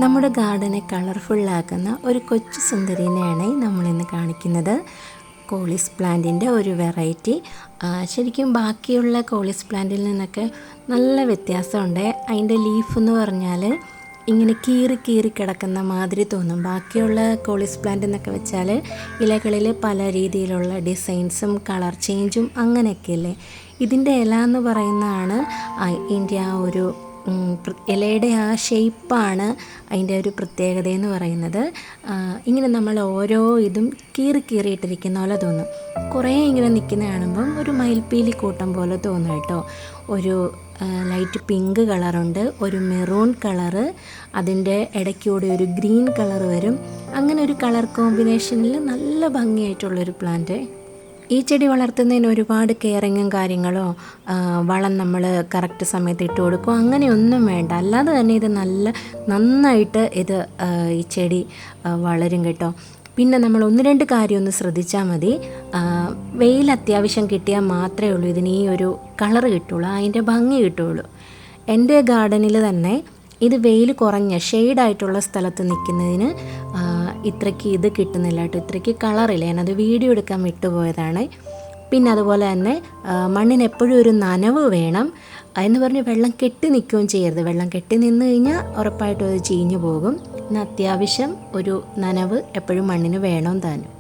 നമ്മുടെ ഗാർഡനെ കളർഫുള്ളാക്കുന്ന ഒരു കൊച്ചു സുന്ദരിനെയാണ് നമ്മളിന്ന് കാണിക്കുന്നത്. കോളിസ് പ്ലാന്റിൻ്റെ ഒരു വെറൈറ്റി. ശരിക്കും ബാക്കിയുള്ള കോളിസ് പ്ലാന്റിൽ നിന്നൊക്കെ നല്ല വ്യത്യാസമുണ്ട്. അതിൻ്റെ ലീഫ് എന്ന് പറഞ്ഞാൽ ഇങ്ങനെ കീറി കീറി കിടക്കുന്ന മാതിരി തോന്നും. ബാക്കിയുള്ള കോളിസ് പ്ലാന്റ് എന്നൊക്കെ വെച്ചാൽ ഇലകളിൽ പല രീതിയിലുള്ള ഡിസൈൻസും കളർ ചേഞ്ചും അങ്ങനെയൊക്കെയല്ലേ. ഇതിൻ്റെ ഇല എന്ന് പറയുന്നതാണ് ഇതിൻ്റെ ആ ഒരു ഇലയുടെ ആ ഷേപ്പാണ് അതിൻ്റെ ഒരു പ്രത്യേകത എന്ന് പറയുന്നത്. ഇങ്ങനെ നമ്മൾ ഓരോ ഇതും കീറി കീറിയിട്ടിരിക്കുന്ന പോലെ തോന്നും. കുറേ ഇങ്ങനെ നിൽക്കുന്ന കാണുമ്പം ഒരു മയിൽപ്പീലി കൂട്ടം പോലെ തോന്നും കേട്ടോ. ഒരു ലൈറ്റ് പിങ്ക് കളറുണ്ട്, ഒരു മെറൂൺ കളറ്, അതിൻ്റെ ഇടയ്ക്കൂടെ ഒരു ഗ്രീൻ കളർ വരും. അങ്ങനെ ഒരു കളർ കോമ്പിനേഷനിൽ നല്ല ഭംഗിയായിട്ടുള്ളൊരു പ്ലാന്റ്. ഈ ചെടി വളർത്തുന്നതിന് ഒരുപാട് കെയറിങ്ങും കാര്യങ്ങളോ വളം നമ്മൾ കറക്റ്റ് സമയത്ത് ഇട്ട് കൊടുക്കും അങ്ങനെയൊന്നും വേണ്ട. അല്ലാതെ തന്നെ ഇത് നന്നായിട്ട് ഈ ചെടി വളരും കേട്ടോ. പിന്നെ നമ്മൾ ഒന്ന് രണ്ട് കാര്യം ഒന്ന് ശ്രദ്ധിച്ചാൽ മതി. വെയിൽ അത്യാവശ്യം കിട്ടിയാൽ മാത്രമേ ഉള്ളൂ ഇതിന് ഈ ഒരു കളറ് കിട്ടുള്ളൂ, അതിൻ്റെ ഭംഗി കിട്ടുള്ളൂ. എൻ്റെ ഗാർഡനിൽ തന്നെ ഇത് വെയിൽ കുറഞ്ഞ ഷെയ്ഡായിട്ടുള്ള സ്ഥലത്ത് നിൽക്കുന്നതിന് ഇത്രയ്ക്ക് ഇത് കിട്ടുന്നില്ല കേട്ടോ, ഇത്രയ്ക്ക് കളറില്ല. ഞാനത് വീഡിയോ എടുക്കാൻ വിട്ടുപോയതാണ്. പിന്നെ അതുപോലെ തന്നെ മണ്ണിന് എപ്പോഴും ഒരു നനവ് വേണം എന്ന് പറഞ്ഞ് വെള്ളം കെട്ടി നിൽക്കുകയും ചെയ്യരുത്. വെള്ളം കെട്ടി നിന്ന് കഴിഞ്ഞാൽ ഉറപ്പായിട്ടും അത് ചീഞ്ഞു പോകും. അത്യാവശ്യം ഒരു നനവ് എപ്പോഴും മണ്ണിന് വേണം താനും.